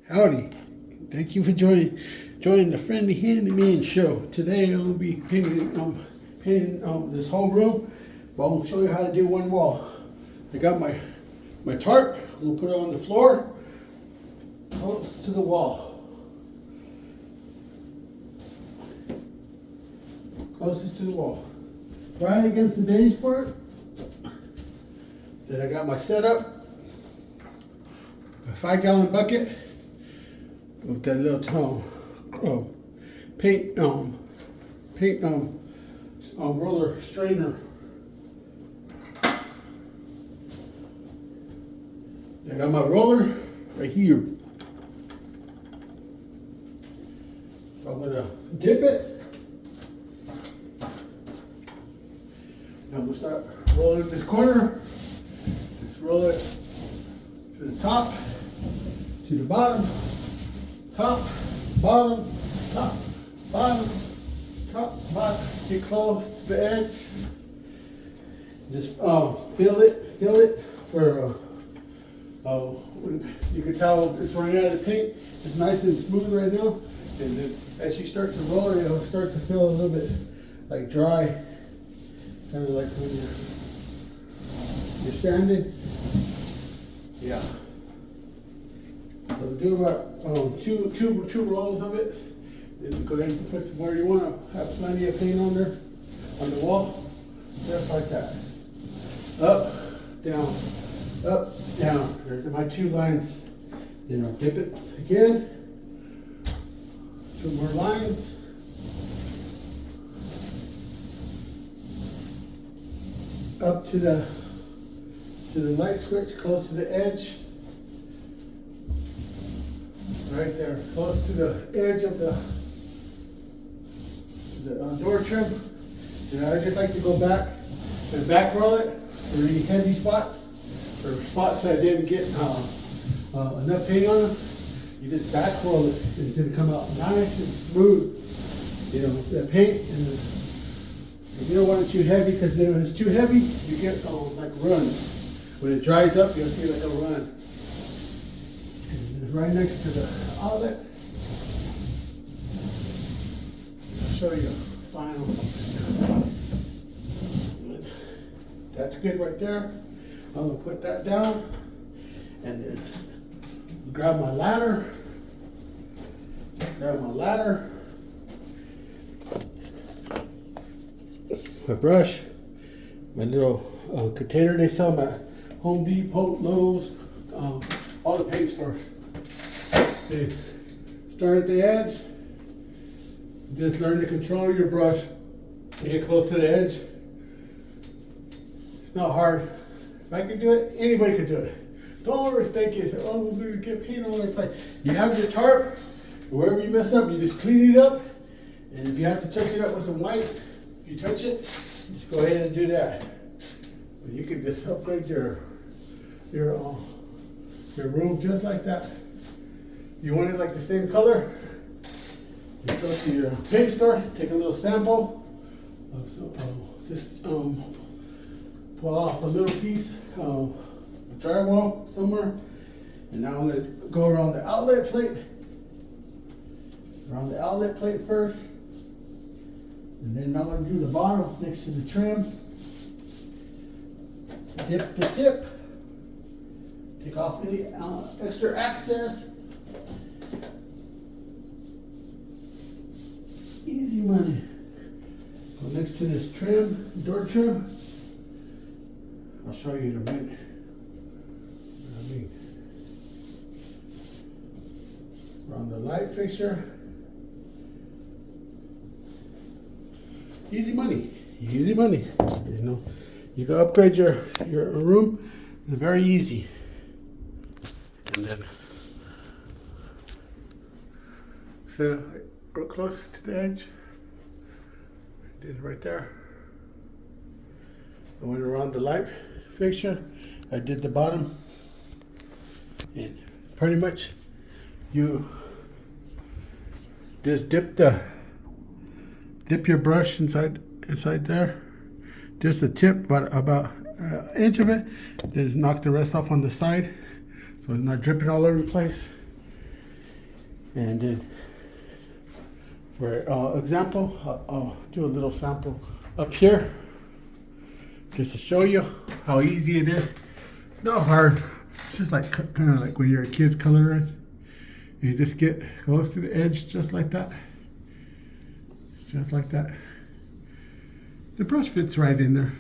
Howdy. Thank you for joining the Friendly Handyman show. Today I'm going to be painting this whole room, but I'm going to show you how to do one wall. I got my tarp. I'm going to put it on the floor, close to the wall. Closest to the wall. Right against the baseboard. Then I got my setup. A 5-gallon bucket with that little paint roller strainer. I got my roller right here. So I'm gonna dip it. I'm gonna start rolling this corner. Just roll it to the top, to the bottom. Top, bottom, top, bottom, top, bottom. Get close to the edge. Just feel it where you can tell it's running out of paint. It's nice and smooth right now. And then as you start to roll it, it'll start to feel a little bit like dry, kind of like when you're standing. Yeah. So do about two rolls of it. Then you go ahead and put some where you want to have plenty of paint on there, on the wall, just like that. Up, down. There's my 2 lines. Then I'll dip it again. 2 more lines. Up to the light switch, close to the edge. Right there, close to the edge of the door trim. And I just like to go back and back roll it for any heavy spots or spots that didn't get enough paint on them. You just back roll it and it's gonna come out nice and smooth. You know, the paint, and you don't want it too heavy, because then when it's too heavy, you get like runs. When it dries up, you'll see like a run. Right next to the outlet. I'll show you final. That's good right there. I'm gonna put that down and then grab my ladder. My brush, my little container they sell at Home Depot, Lowe's, all the paint stores. Okay. Start at the edge. Just learn to control your brush. Get close to the edge. It's not hard. If I could do it, anybody could do it. Don't overthink it. Oh, we're gonna get paint all over the place. You have your tarp. Wherever you mess up, you just clean it up. And if you have to touch it up with some white, if you touch it, just go ahead and do that. But you can just upgrade your room just like that. You want it like the same color? You go to your paint store, take a little sample, just pull off a little piece of drywall somewhere, and now I'm going to go around the outlet plate. Around the outlet plate first, and then I'm going to do the bottom next to the trim. Dip the tip. Take off any extra excess. Easy money. Go next to this trim, door trim. I'll show you in a minute. Around the light fixture. Easy money. Easy money. You know, you can upgrade your room. It's very easy. And then, so we're close to the edge. Did it right there. I went around the light fixture. I did the bottom. And pretty much you just dip your brush inside there. Just the tip, but about an inch of it. Just knock the rest off on the side, so it's not dripping all over the place. And then for example, I'll do a little sample up here just to show you how easy it is. It's not hard. It's just like kind of like when you're a kid coloring. You just get close to the edge just like that. Just like that. The brush fits right in there.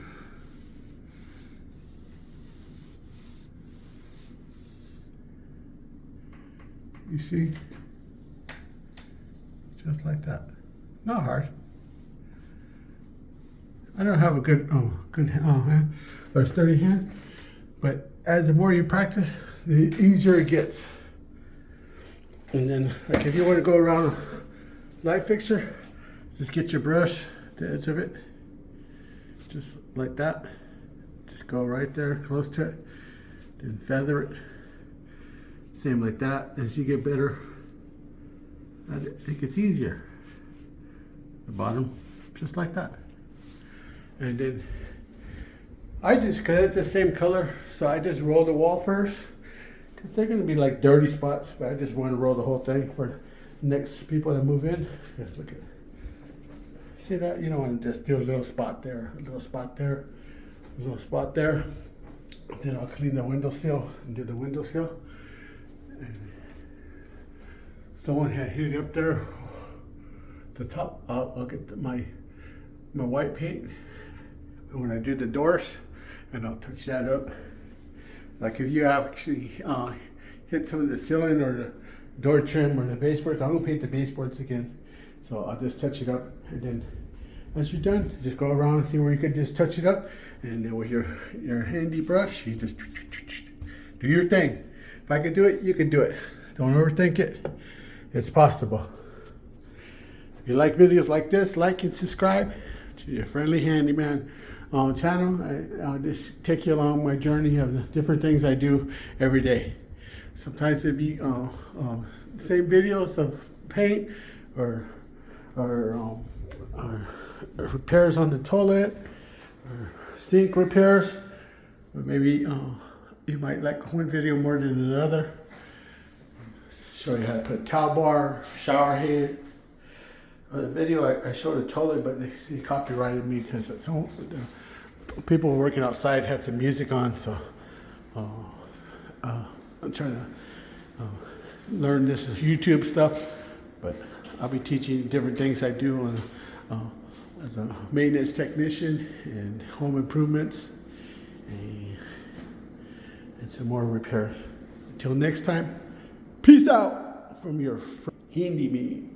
You see? Just like that. Not hard. I don't have a good hand or sturdy hand, but as the more you practice, the easier it gets. And then, like if you want to go around a light fixture, just get your brush, the edge of it, just like that. Just go right there, close to it, then feather it. Same like that. As you get better, it gets easier. The bottom, just like that. And then I just, because it's the same color, so I just roll the wall first. Because they're going to be like dirty spots, but I just want to roll the whole thing for next people that move in. Just look at, see that? You don't want to just do a little spot there, a little spot there, a little spot there. Then I'll clean the windowsill and do the windowsill. And someone had hit it up there. The top, I'll get my white paint. And when I do the doors, and I'll touch that up. Like if you actually hit some of the ceiling or the door trim or the baseboard, I'm gonna paint the baseboards again. So I'll just touch it up, and then as you're done, just go around and see where you can just touch it up. And then with your handy brush, you just do your thing. If I could do it, you can do it. Don't overthink it. It's possible. If you like videos like this, like and subscribe to your friendly handyman channel. I'll just take you along my journey of the different things I do every day. Sometimes it'd be same videos of paint or repairs on the toilet or sink repairs, or maybe you might like one video more than another. Show you how to put a towel bar, shower head. The video I showed a toilet, but they copyrighted me because the people working outside had some music on. So I'm trying to learn this YouTube stuff, but I'll be teaching different things I do as a maintenance technician and home improvements and some more repairs. Until next time, peace out from your handyman.